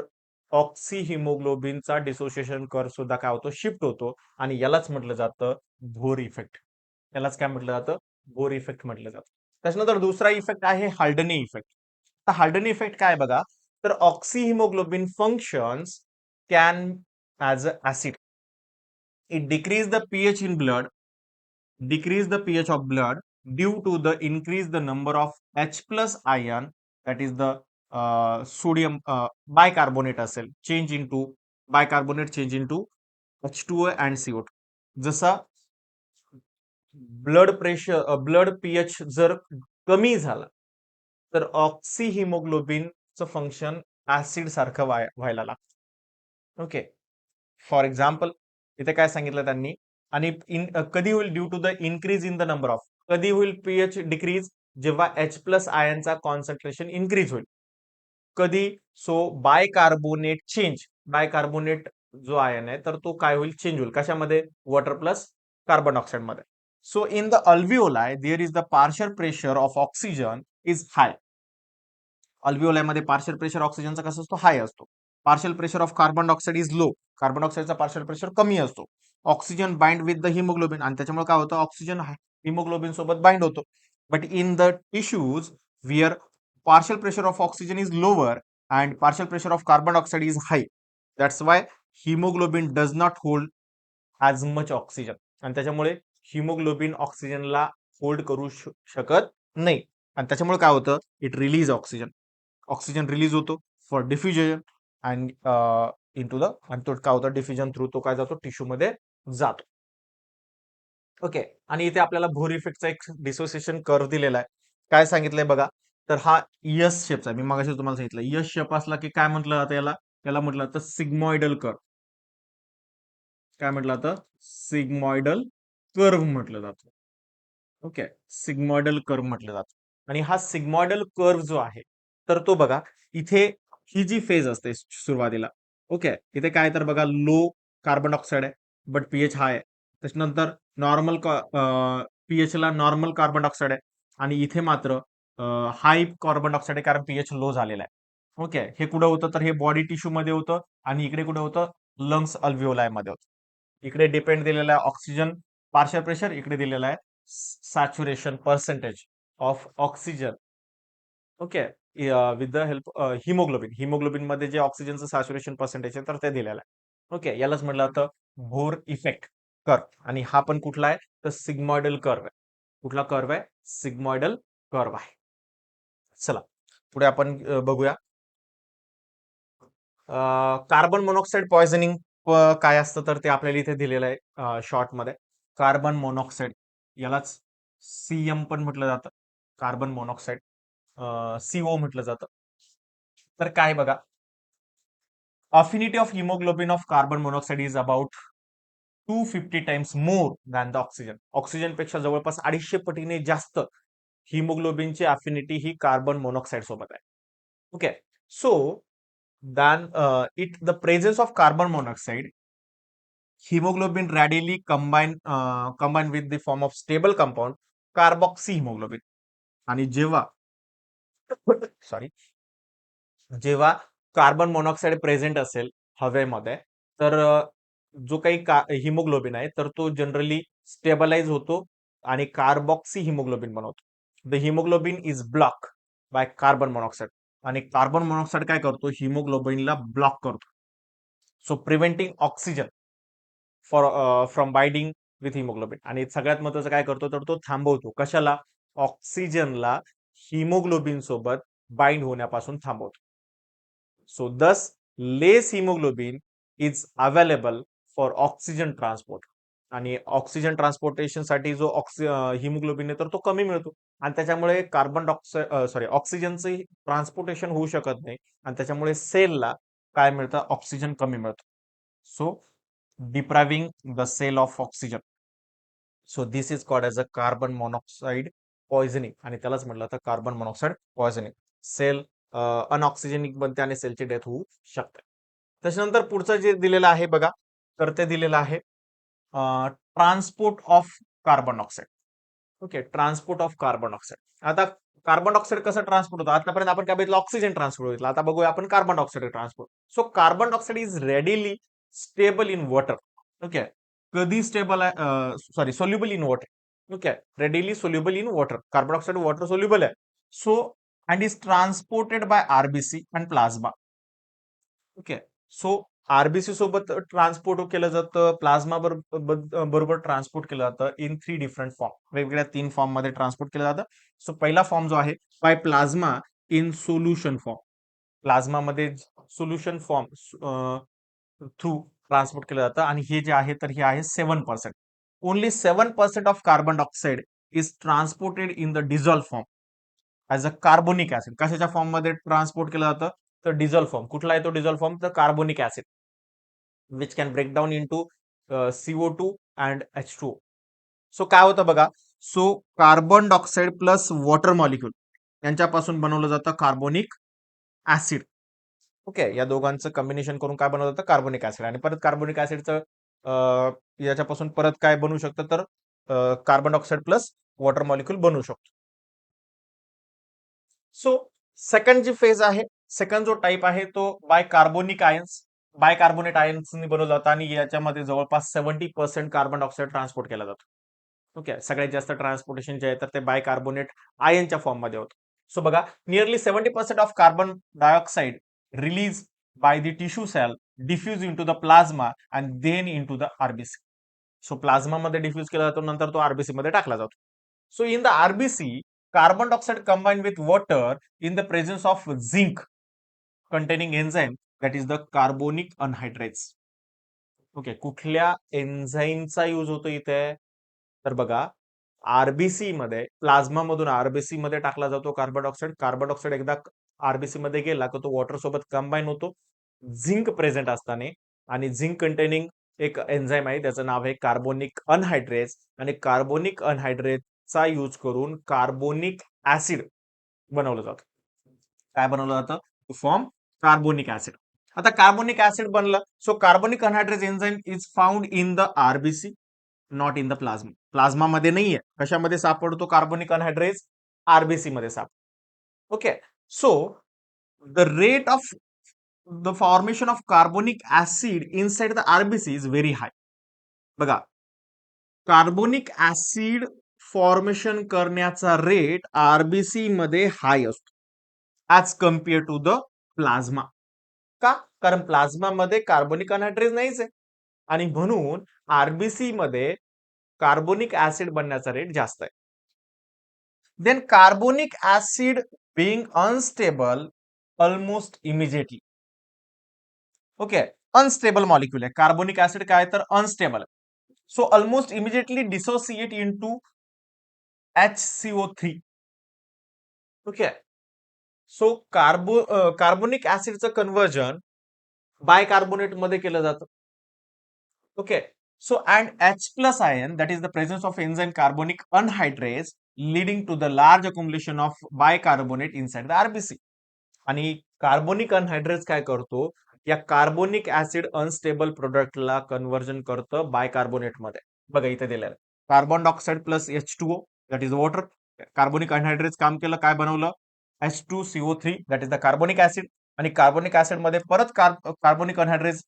oxy हिमोग्लोबिनचा dissociation curve सुद्धा काय होतो? शिफ्ट होतो आणि यालाच म्हटलं जातं भोर इफेक्ट. यालाच काय म्हटलं जातं? भोर इफेक्ट म्हटलं जातं. त्याच्यानंतर दुसरा इफेक्ट आहे हाल्डनी इफेक्ट. तर हाल्डनी इफेक्ट काय बघा? तर oxy haemoglobin functions can as a acid. It decrease the pH in blood, decrease the pH of blood due to the increase the number of H plus ion, that is the sodium bicarbonate असेल, change into bicarbonate change into H2O and CO2. जसा blood pressure blood pH जर कमी झाला तर oxy हिमोग्लोबिनचं function acid सारखं व्हायला लागतं. Okay, for example इथे काय सांगितलं त्यांनी आणि कधी होईल? Due to the increase in the number of. कधी होईल पीएच डिक्रीज? जेव्हा H प्लस आयनचा कॉन्सन्ट्रेशन इन्क्रीज होईल. कधी? So bicarbonate change. बायकार्बोनेट जो आयन आहे तर तो काय होईल? चेंज होईल. कशामध्ये? वॉटर प्लस कार्बन डायऑक्साइड मध्ये. So in the alveoli there is the partial pressure of oxygen is high. Alveoli मध्ये पार्शियल प्रेशर ऑक्सिजनचा कसा असतो? हाय असतो. Partial pressure of carbon dioxide is low. Carbon डायऑक्साइडचा पार्शियल प्रेशर कमी असतो. Oxygen bind with the haemoglobin आणि त्याच्यामुळे काय होतं? ऑक्सिजन हिमोग्लोबिन सोबत बाइंड होतो. But in the tissues where partial pressure of oxygen is lower and partial pressure of carbon dioxide is high. That's why hemoglobin does not hold as much oxygen. आणि त्याच्यामुळे haemoglobin ऑक्सिजनला hold करू शकत नाही आणि त्याच्यामुळे काय होतं? It release oxygen. Oxygen release होतो for diffusion and into the आणि तो काय होतं? डिफ्युजन थ्रू तो काय जातो? टिश्यू मध्ये जातो. ओके, आणि इथे आपल्याला भोर इफेक्टचा एक डिसोसिएशन कर्व दिलेला आहे. काय सांगितलंय बघा? तर हा यस शेपचा. मी मगाशी तुम्हाला सांगितलं यस शेप असला की काय म्हटलं जातं याला? याला म्हटलं जातं सिग्मॉइडल कर्व. काय म्हटलं जातं? सिग्मॉइडल कर्व म्हटलं जातं. ओके, सिग्मॉइडल कर्व म्हटलं जातं. आणि हा सिग्मॉइडल कर्व जो आहे तर तो बघा इथे ही जी फेज असते सुरुवातीला. ओके, इथे काय तर बघा लो कार्बन डायऑक्साइड आहे बट पीएच हाय आहे. त्याच्यानंतर नॉर्मल पीएच ला नॉर्मल कार्बन डायऑक्साइड आहे आणि इथे मात्र हाय कार्बन डायऑक्साइड आहे कारण पीएच लो झालेला आहे. ओके, हे कुठं होतं? तर हे बॉडी टिश्यू मध्ये होतं आणि इकडे कुठं होतं? लंग्स अल्व्हिओलाई मध्ये होतं. इकडे डिपेंड दिलेला आहे ऑक्सिजन पार्शियल प्रेशर, इकडे दिलेला आहे saturation percentage of oxygen. Okay, with the help haemoglobin. Haemoglobin मध्ये जे ऑक्सिजनचं सॅच्युरेशन पर्सेंटेज आहे तर ते दिलेलं आहे. ओके, यालाच म्हटलं जातं भोर इफेक्ट कर्व. आणि हा पण कुठला आहे? तर सिग्मॉइडल कर्व आहे. कुठला कर्व आहे? सिग्मॉइडल कर्व आहे. चला पुढे आपण बघूया. कार्बन मोनॉक्साईड पॉयझनिंग काय असतं तर ते आपल्याला इथे दिलेलं आहे शॉर्ट मध्ये. कार्बन मोनॉक्साईड यालाच सीएम पण म्हटलं जातं. कार्बन मोनॉक्साईड सीओ म्हटलं जातं. तर काय बघा, affinity of haemoglobin of carbon monoxide is about 250 times more than the oxygen. Oxygen पेक्षा जवळपास 250 पटीने जास्त हिमोग्लोबिनची अफिनिटी ही कार्बन मोनॉक्साईड सोबत आहे. Okay, so then the presence of carbon monoxide, hemoglobin readily combine with the form of stable compound carboxyhemoglobin. आणि जेव्हा sorry जेव्हा carbon monoxide present असेल हवेमध्ये तर जो काही हिमोग्लोबिन आहे तर तो जनरली स्टेबलाइज होतो आणि कार्बॉक्सी हिमोग्लोबिन बनवतो. The haemoglobin is block by carbon monoxide आणि कार्बन मोनॉक्साईड काय करतो? हिमोग्लोबिनला ब्लॉक करतो. So preventing oxygen for from binding with haemoglobin. आणि सगळ्यात महत्वाचं काय करतो तर तो थांबवतो. कशाला? ऑक्सिजनला हिमोग्लोबिन सोबत बाइंड होण्यापासून थांबवतो. So thus less haemoglobin is available for oxygen transport. आणि ऑक्सिजन ट्रान्सपोर्टेशन साठी जो हिमोग्लोबिन आहे तर तो कमी मिळतो आणि त्याच्यामुळे कार्बन डायऑक्साईड ऑक्सिजनचं ट्रान्सपोर्टेशन होऊ शकत नाही आणि त्याच्यामुळे सेलला काय मिळतं? ऑक्सिजन कमी मिळतो. So depriving the cell of oxygen. So this is called as a carbon monoxide poisoning आणि त्यालाच म्हटलं तर कार्बन मोनॉक्साईड पॉइझनिंग. सेल अनऑक्सिजनिक बनते आणि सेलची डेथ होऊ शकते. त्याच्यानंतर पुढचं जे दिलेलं आहे बघा, तर ते दिलेलं आहे transport of carbon oxide. Okay, transport of carbon oxide. आता कार्बन डायऑक्साईड कसं ट्रान्सपोर्ट होतं? आतापर्यंत आपण काय बघितलं? ऑक्सिजन ट्रान्सपोर्ट बघितलं. आता बघूया आपण carbon dioxide transport. So carbon dioxide is readily stable in water. Okay, कधी स्टेबल आहे? Sorry, soluble in water. Okay, readily soluble in water. Carbon dioxide water soluble आहे. So and is transported by RBC and plasma. Okay, so RBC सोबत transport केलं जातं, plasma बरोबर transport केलं जातं in 3 different form. वेगवेगळ्या 3 form मध्ये transport केलं जातं. सो पहिला फॉर्म जो आहे by plasma in solution form. Plasma मध्ये सोल्युशन फॉर्म थ्रू ट्रान्सपोर्ट केलं जातं आणि हे जे आहे तर हे आहे 7%. Only 7% of carbon dioxide is transported in the dissolve form as a carbonic acid. कशाच्या फॉर्म मध्ये ट्रान्सपोर्ट केलं जातं? तर डिझॉल्व फॉर्म. कुठला आहे तो डिझॉल्व फॉर्म? तर carbonic acid which can break down into CO2 and H2O. So काय होतं बघा, so carbon dioxide plus water molecule यांच्यापासून बनवलं जातं कार्बोनिक ऍसिड. ओके, या दोघांचं कॉम्बिनेशन करून काय बनवलं जातं? Carbonic acid. आणि परत कार्बोनिक ऍसिडचं याच्यापासून परत काय बनवू शकतं? तर carbon dioxide plus water molecule बनवू शकतो. सो सेकंड जी फेज आहे, सेकंड जो टाइप आहे तो bicarbonic ions. Bicarbonate ions बनवलं जातं आणि याच्यामध्ये जवळपास 70% कार्बन डायऑक्साईड ट्रान्सपोर्ट केला जातो. ओके, सगळ्यात जास्त ट्रान्सपोर्टेशन जे आहे तर ते बाय कार्बोनेट आयनच्या फॉर्म मध्ये होतं. सो बघा, nearly 70% of carbon dioxide release by the tissue cell diffuse into the plasma and then into the RBC. So plasma मध्ये डिफ्यूज केला जातो, नंतर तो आरबीसी मध्ये टाकला जातो. So in the RBC carbon dioxide combined with water in the presence of zinc containing enzyme that is the carbonic anhydrase. Okay, कुठल्या एन्झाईमचा use होतो इथे? तर बघा, आरबीसी मध्ये, प्लाझ्मा मधून आरबीसी मध्ये टाकला जातो कार्बन डायऑक्साईड. कार्बन डायऑक्साईड एकदा आरबीसी मध्ये गेला की तो वॉटर सोबत कंबाईन होतो झिंक प्रेझेंट असताना. आणि झिंक कंटेनिंग एक एन्झाईम आहे, त्याचं नाव आहे कार्बोनिक अनहायड्रेज. आणि कार्बोनिक अनहायड्रेजचा यूज करून कार्बोनिक ऍसिड बनवलं जातं. काय बनवलं जातं? To form carbonic acid. आता कार्बोनिक ऍसिड बनलं, so carbonic anhydrase enzyme is found in the RBC, not in the plasma. Plasma मध्ये नाहीये. कशामध्ये सापडतो कार्बोनिक अनहायड्रेज? आरबीसी मध्ये सापडतो. Okay, so the rate of the formation of carbonic acid inside the RBC is very high. बघा, carbonic acid formation करण्याचा rate RBC मध्ये हाय असतो as compare to the plasma. का? कारण प्लाझ्मा मध्ये कार्बोनिक अनहायड्रेज नाहीच आहे आणि म्हणून आरबीसी मध्ये कार्बोनिक ऍसिड बनण्याचा रेट जास्त आहे. Then carbonic acid being unstable almost immediately. Okay, unstable molecule आहे कार्बोनिक ऍसिड. काय तर अनस्टेबल आहे. So almost immediately dissociate into HCO3. Okay, so carbonic ऍसिडचं कन्व्हर्जन बायकार्बोनेट मध्ये केलं जातं. Okay, so and H plus ion, that is the presence of enzyme carbonic anhydrase leading to the large accumulation of bicarbonate inside the RBC. आणि carbonic anhydrase काय करतो? या carbonic acid unstable प्रोडक्टला conversion करतं bicarbonate मध्ये. बघा इथे दिलेलं carbon dioxide plus H2O that is water. Carbonic anhydrase काम केलं, काय बनवलं? H2CO3 that is the carbonic acid. आणि कार्बोनिक ऍसिड मध्ये परत कार्बोनिक अनहायड्रेज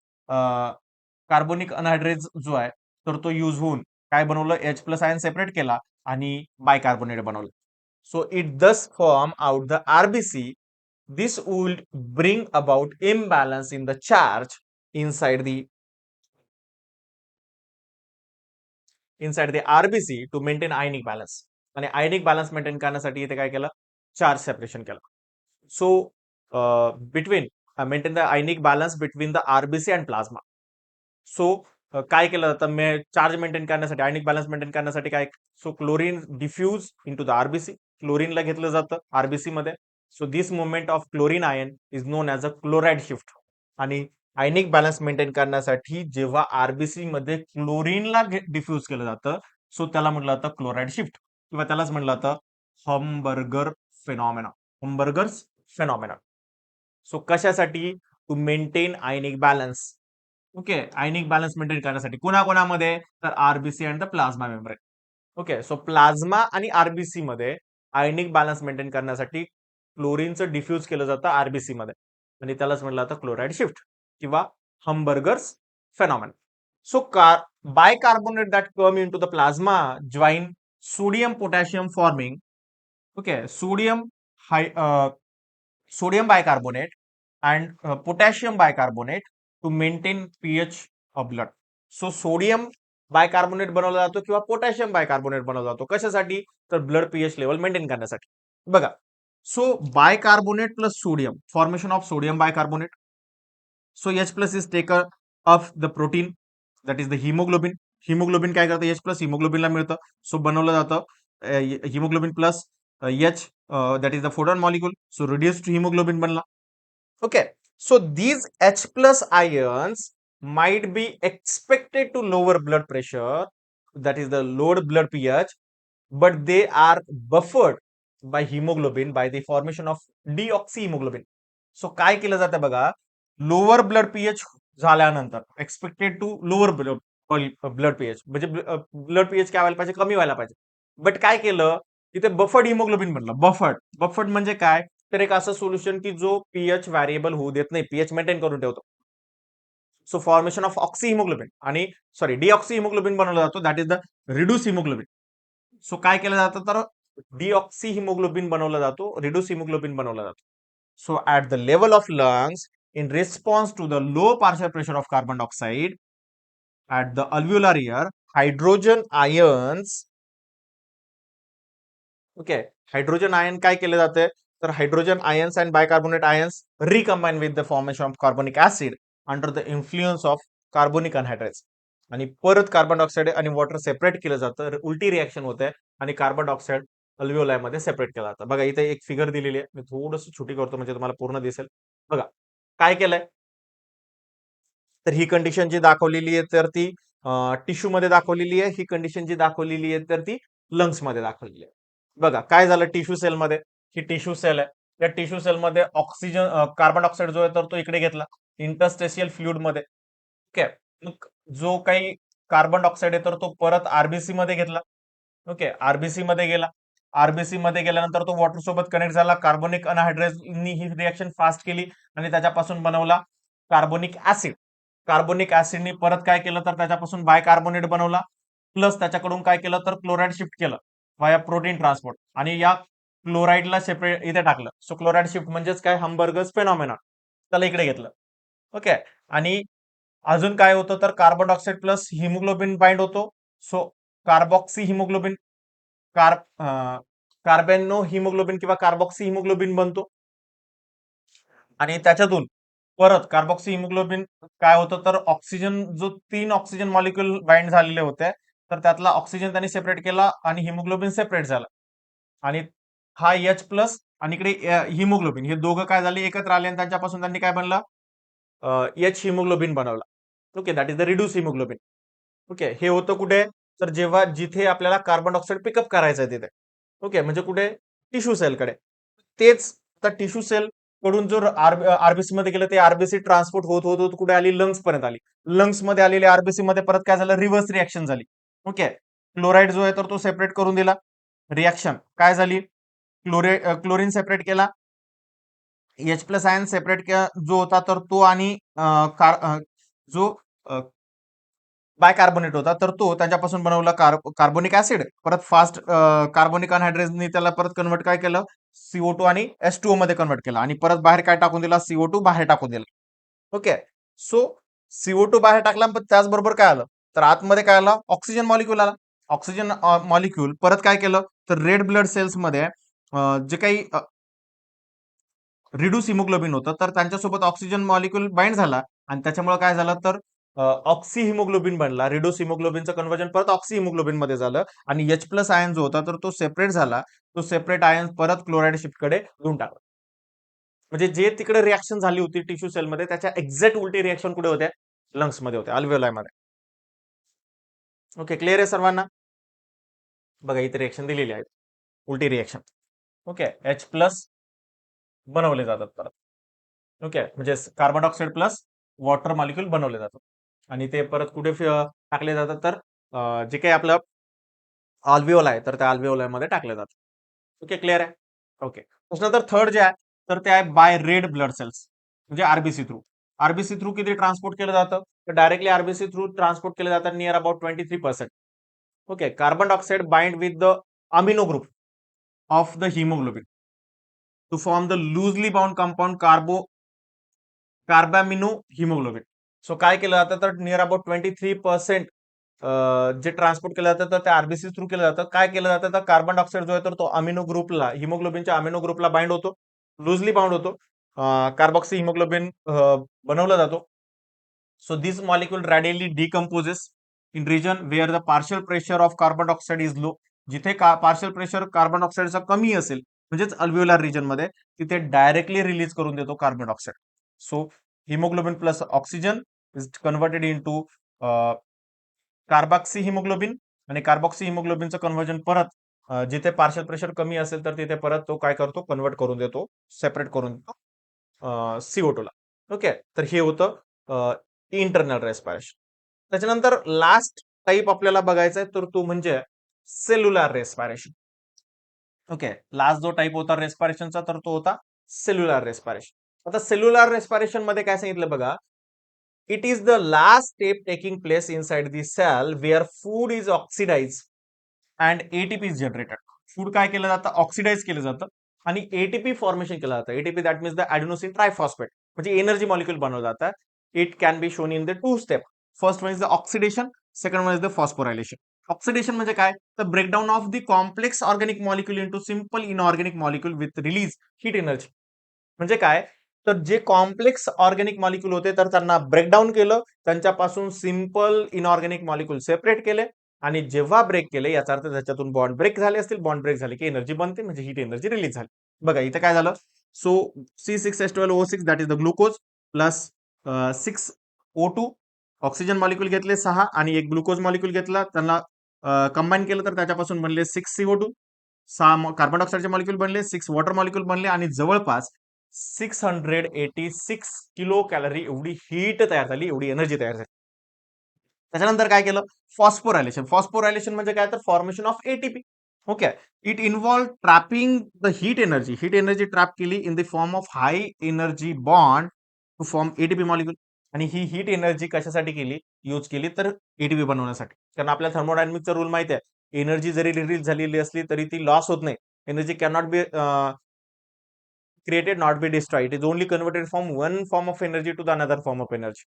कार्बोनिक अनहायड्रेज जो आहे तर तो यूज होऊन काय बनवलं? H प्लस आयन सेपरेट केला आणि बायकार्बोनेट बनवलं. सो इट दस form out the RBC. This would bring about imbalance in the charge inside the RBC to maintain ionic balance. आणि ionic balance मेंटेन करण्यासाठी इथे काय केलं? चार्ज सेपरेशन केलं. So between maintain the ionic balance between the RBC and plasma. So काय केलं जातं charge maintain करण्यासाठी, आयनिक बॅलन्स मेंटेन करण्यासाठी? काय? So chlorine diffuse into the RBC. क्लोरीनला घेतलं जातं आरबीसी मध्ये. So this movement of chlorine ion is known as a chloride shift. आणि आयनिक बॅलन्स मेंटेन करण्यासाठी जेव्हा आरबीसी मध्ये क्लोरीनला डिफ्यूज केलं जातं, सो त्याला म्हटलं जातं क्लोराइड शिफ्ट, किंवा त्यालाच म्हटलं जातं Hamburger phenomena. Hamburgers phenomena. So कशासाठी? To maintain ionic balance. Okay, ionic balance maintain करण्यासाठी कोणाकोणामध्ये? तर RBC and the plasma membrane. Okay, so plasma आणि आरबीसी मध्ये आयनिक बॅलन्स मेंटेन करण्यासाठी क्लोरीनचं डिफ्यूज केलं जातं आरबीसी मध्ये आणि त्यालाच म्हटलं जातं क्लोराईड शिफ्ट किंवा Hamburger's phenomenon. So bicarbonate that come into the plasma join sodium potassium forming. Okay, sodium bicarbonate and potassium bicarbonate to maintain pH of blood. So sodium bicarbonate बनवला जातो किंवा पोटॅशियम बायकार्बोनेट बनवला जातो कशासाठी? तर blood pH level maintain करण्यासाठी. बघा, so bicarbonate plus sodium, formation of sodium bicarbonate. So H plus is taker of the protein that is the haemoglobin. Haemoglobin काय करतं? एच प्लस हिमोग्लोबिनला मिळतं. सो बनवलं जातं haemoglobin plus H, that is the photon molecule. So reduce to haemoglobin बनला. Okay, so these H plus ions might be expected to lower blood pressure, that is the lower blood pH, but they are buffered by hemoglobin by the formation of deoxyhemoglobin. So काय केलं जातं बघा, lower blood pH झाल्यानंतर expected to lower blood pH म्हणजे blood pH काय व्हायला पाहिजे? कमी व्हायला पाहिजे. बट काय केलं तिथे बफर्ड हिमोग्लोबिन बनलं. बफर्ड बफर्ड म्हणजे काय? तर एक असं सोल्युशन की जो पीएच व्हॅरिएबल होऊ देत नाही, पीएच मेंटेन करून ठेवतो. So formation of oxy haemoglobin आणि सॉरी डिऑक्सी हिमोग्लोबिन बनवलं जातो, that is the reduce haemoglobin. So काय केलं जातं तर डिऑक्सी हिमोग्लोबिन बनवला जातो, रिड्यूस हिमोग्लोबिन बनवला जातो. So at the level of lungs in response to the low partial pressure of carbon dioxide at the alveolar ear, hydrogen ions. Okay, hydrogen ion काय केले जाते? तर hydrogen ions and bicarbonate ions recombine with the formation of carbonic acid under the influence of carbonic anhydrates. आणि परत carbon dioxide आणि water separate केलं जातं, उलटी रिएक्शन होते आणि कार्बन डायऑक्साईड अल्व्हिओलाई मध्ये सेपरेट केलं जातं. बघा इथे एक फिगर दिलेली आहे, मी थोडंसं छोटी करतो म्हणजे तुम्हाला पूर्ण दिसेल. बघा काय केलंय, तर ही कंडिशन जी दाखवलेली आहे तर ती टिश्यू मध्ये दाखवलेली आहे. ही कंडिशन जी दाखवलेली आहे तर ती लंग्स मध्ये दाखवलेली आहे. बघा काय झालं टिश्यू सेल मध्ये, ही टिश्यू सेल आहे. या टिश्यू सेल मध्ये ऑक्सिजन कार्बन डायऑक्साईड जो आहे तर तो इकडे घेतला इंटरस्टेशियल फ्लुइड मध्ये. ओके, मग जो काही कार्बन डायऑक्साईड आहे तर तो परत आरबीसी मध्ये घेतला. ओके, आरबीसी मध्ये गेला. आरबीसी मध्ये गेल्यानंतर तो वॉटर सोबत कनेक्ट झाला. कार्बोनिक अनहायड्रेटनी ही रिएक्शन फास्ट केली आणि त्याच्यापासून बनवला कार्बोनिक ऍसिड. कार्बोनिक ऍसिडनी परत काय केलं तर त्याच्यापासून बायकार्बोनेट बनवला, प्लस त्याच्याकडून काय केलं तर क्लोराईड शिफ्ट केलं वाया प्रोटीन ट्रान्सपोर्ट आणि या क्लोराईडला सेपरेट इथे टाकलं. सो क्लोराईड शिफ्ट म्हणजेच काय? हम्बर्गर्स फेनॉमेनॉन. त्याला इकडे घेतलं. ओके, आणि अजून काय होतं तर carbon dioxide plus haemoglobin bind होतो. सो कार्बॉक्सी हिमोग्लोबिन कार्बेनो हिमोग्लोबिन किंवा कार्बॉक्सी हिमोग्लोबिन बनतो आणि त्याच्यातून परत कार्बॉक्सी हिमोग्लोबिन काय होतं तर ऑक्सिजन जो 3 ऑक्सिजन मॉलिक्युल बाइंड झालेले होते तर त्यातला ऑक्सिजन त्यांनी सेपरेट केला आणि हिमोग्लोबिन सेपरेट झाला आणि हा एच प्लस आणि इकडे हिमोग्लोबिन हे दोघं काय झाले एकत्र आले आणि त्यांच्यापासून त्यांनी काय बनलं एच हिमोग्लोबिन बनवला. Okay, that is the reduce haemoglobin. Okay, हे होतं कुठे तर जेव्हा जिथे आपल्याला कार्बन डायऑक्साईड पिकअप करायचं आहे तिथे. ओके, म्हणजे कुठे? टिश्यू सेलकडे. तेच त्या टिश्यू सेल कडून जो आरबीसी मध्ये गेलं ते आरबीसी ट्रान्सपोर्ट होत होत होत कुठे आली? लंग्स पर्यंत आली. लंग्स मध्ये आलेली आरबीसी मध्ये परत काय झालं? रिव्हर्स रिएक्शन झाली. ओके, क्लोराईड जो आहे तर तो सेपरेट करून दिला. रिएक्शन काय झाली? क्लोरीन सेपरेट केला, एच प्लस आयन सेपरेट जो होता तर तो आणि जो बायकार्बोनेट होता तर तो त्याच्यापासून बनवला कार्बोनिक ऍसिड. परत फास्ट कार्बोनिक अनहायड्रेजनी त्याला परत कन्वर्ट काय केलं? CO2 आणि H2O मध्ये कन्वर्ट केला आणि परत बाहेर काय टाकून दिला? CO2 बाहेर टाकून दिला. ओके, सो CO2 बाहेर टाकला पण त्याचबरोबर काय आलं तर आतमध्ये काय आलं? ऑक्सिजन मॉलिक्यूल आला. ऑक्सिजन मॉलिक्यूल परत काय केलं तर रेड ब्लड सेल्स मध्ये जे काही रिड्यूस हिमोग्लोबिन होतं तर त्यांच्यासोबत ऑक्सिजन मॉलिक्यूल बाइंड झाला आणि त्याच्यामुळे काय झालं तर ऑक्सी हिमोग्लोबिन बनला. रिड्यूस हिमोग्लोबिनचं कन्वर्जन परत ऑक्सी हिमोग्लोबिन मध्ये झालं आणि एच प्लस आयन जो होता तर तो सेपरेट झाला. तो सेपरेट आयन परत क्लोराईड शिफ्ट कडे घेऊन टाकला. म्हणजे जे तिकडे रिएक्शन झाली होती टिश्यू सेलमध्ये त्याच्या एक्झॅक्ट उलटी रिएक्शन कुठे होत्या? लंग्स मध्ये होत्या, अल्व्हेओलाई मध्ये. ओके, क्लिअर आहे सर्वांना? बघा इथे रिएक्शन दिलेली आहे, उलटी रिएक्शन. ओके, एच प्लस बनवले जातात परत. ओके, म्हणजे carbon dioxide plus water molecule बनवले जातात आणि ते परत कुठे टाकले जातात तर जे काही आपलं अल्व्हिओल आहे तर त्या अल्व्हिओल मध्ये टाकले जातात. ओके, क्लिअर आहे. ओके, त्याच्यानंतर थर्ड जे आहे तर ते आहे बाय रेड ब्लड सेल्स म्हणजे आरबीसी थ्रू. आरबीसी थ्रू किती ट्रान्सपोर्ट केलं जातं तर डायरेक्टली आरबीसी थ्रू ट्रान्सपोर्ट केलं जातं near about 23%. Okay, carbon dioxide bind with the amino group of the haemoglobin to form the loosely bound compound carbamino haemoglobin. So काय केलं जातं तर नियर अबाउट 23% जे ट्रान्सपोर्ट केलं जातं तर त्या आरबीसी थ्रू केलं जातं. काय केलं जातं तर कार्बन डायऑक्साईड जो आहे तर तो अमिनो ग्रुपला हिमोग्लोबिनच्या अमिनो ग्रुपला बाइंड होतो, लुजली बाउंड होतो. कार्बॉक्सी हिमोग्लोबिन बनवला जातो. So this molecule readily decomposes in region where the partial pressure of carbon dioxide is low. जिथे पार्शियल प्रेशर कार्बन डायऑक्साईडचा कमी असेल म्हणजेच अल्व्हिओलर रिजन मध्ये तिथे डायरेक्टली रिलीज करून देतो carbon dioxide. So haemoglobin plus oxygen is converted into carboxy haemoglobin आणि carboxy हिमोग्लोबिनचं conversion परत जिथे पार्शियल प्रेशर कमी असेल तर तिथे परत तो काय करतो कन्वर्ट करून देतो, सेपरेट करून देतो CO2 ला. ओके, तर हे होतं इंटरनल रेस्पिरेशन. त्याच्यानंतर लास्ट टाईप आपल्याला बघायचा आहे तर तो म्हणजे सेल्युलर रेस्पिरेशन. ओके, लास्ट जो टाईप होता रेस्पिरेशनचा तर तो होता सेल्युलर रेस्पिरेशन. आता सेल्युलर रेस्पिरेशन मध्ये काय सांगितलं बघा, it is the last step taking place inside the cell where food is oxidise and ATP is generated. Food काय केलं जातं ऑक्सिडाइज केलं जातं आणि एटीपी फॉर्मेशन केलं जातं. ATP that means the adenosine triphosphate म्हणजे एनर्जी मॉलिक्यूल बनवलं जातं. It can be shown in the two step. First one is the oxidation, second one is the phosphorylation. Oxidation म्हणजे काय तर breakdown of the complex organic molecule into simple inorganic molecule with release heat energy. म्हणजे काय तर जे complex organic molecule होते तर त्यांना ब्रेकडाऊन केलं, त्यांच्यापासून सिम्पल इनऑर्गॅनिक मॉलिक्यूल सेपरेट केले आणि जेव्हा ब्रेक केले याचा अर्थ त्याच्यातून बॉन्ड ब्रेक झाले असतील, बॉन्ड ब्रेक झाले की एनर्जी बनते म्हणजे हीट एनर्जी रिलीज झाली. बघा इथं काय झालं, so C6H12O6 that is the glucose plus 6O2 oxygen molecule घेतले 6 आणि एक ग्लुकोज मॉलिक्यूल घेतला, त्यांना कंबाईन केलं तर त्याच्यापासून बनले 6CO2, 6 कार्बन डायऑक्साईडचे मॉलिक्यूल बनले, 6 वॉटर मॉलिक्यूल बनले आणि जवळपास 686 किलो कॅलरी एवढी हीट तयार झाली, एवढी एनर्जी तयार झाली. त्याच्यानंतर काय केलं फॉस्फोरायलेशन. फॉस्फोरायलेशन म्हणजे काय तर formation of ATP. Okay, it involve trapping the heat energy. Heat energy trap केली in the form of high energy bond to form ATP molecule. आणि ही हीट एनर्जी कशासाठी केली यूज केली तर एटीपी बनवण्यासाठी. कारण आपल्याला थर्मोडायनमिकचा रूल माहिती आहे, एनर्जी जरी रिलीज झालेली असली तरी ती लॉस होत नाही. Energy cannot be created not be destroyed. It is only converted from one form of energy to the another form of energy.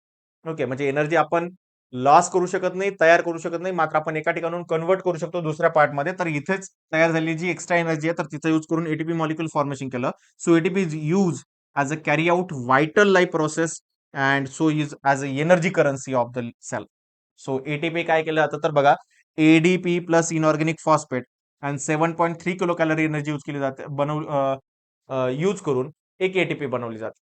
Okay, म्हणजे एनर्जी आपण लॉस करू शकत नाही, तयार करू शकत नाही, मात्र आपण एका ठिकाणून कन्वर्ट करू शकतो दुसऱ्या पार्टमध्ये. तर इथेच तयार झालेली जी एक्स्ट्रा एनर्जी आहे तर तिचा यूज करून एटीपी मॉलिक्यूल फॉर्मेशन केलं. So ATP is use as a carry out vital life process and so is as a energy currency of the cell. So ATP काय केलं जातं तर बघा, ADP plus inorganic phosphate and 7.3 kilo calorie energy use केली जाते use करून एक ATP बनवली जाते.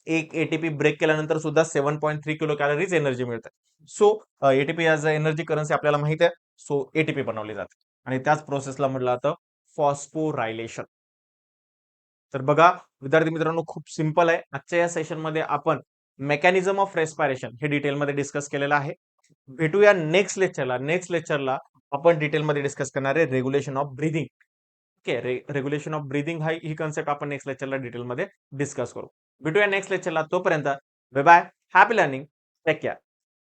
एक एटीपी ब्रेक केल्यानंतर सुद्धा 7.3 किलो कॅलरीज एनर्जी मिळते. So ATP as a energy currency आपल्याला माहिती आहे. सो एटीपी बनवली जाते आणि त्याच प्रोसेसला म्हटलं जातं फॉस्फोरायलेशन. तर बघा विद्यार्थी मित्रांनो, खूप सिंपल आहे. आजच्या या सेशनमध्ये आपण मेकॅनिझम ऑफ रेस्पिरेशन हे डिटेलमध्ये डिस्कस केलेलं आहे. भेटूया नेक्स्ट लेक्चरला. नेक्स्ट लेक्चरला आपण डिटेलमध्ये डिस्कस करणार आहे regulation of breathing. Okay, regulation of breathing ही कन्सेप्ट आपण नेक्स्ट लेक्चरला डिटेलमध्ये डिस्कस करू. भेटूया नेक्स्ट लेक्चरला. तोपर्यंत bye bye, happy learning, take care.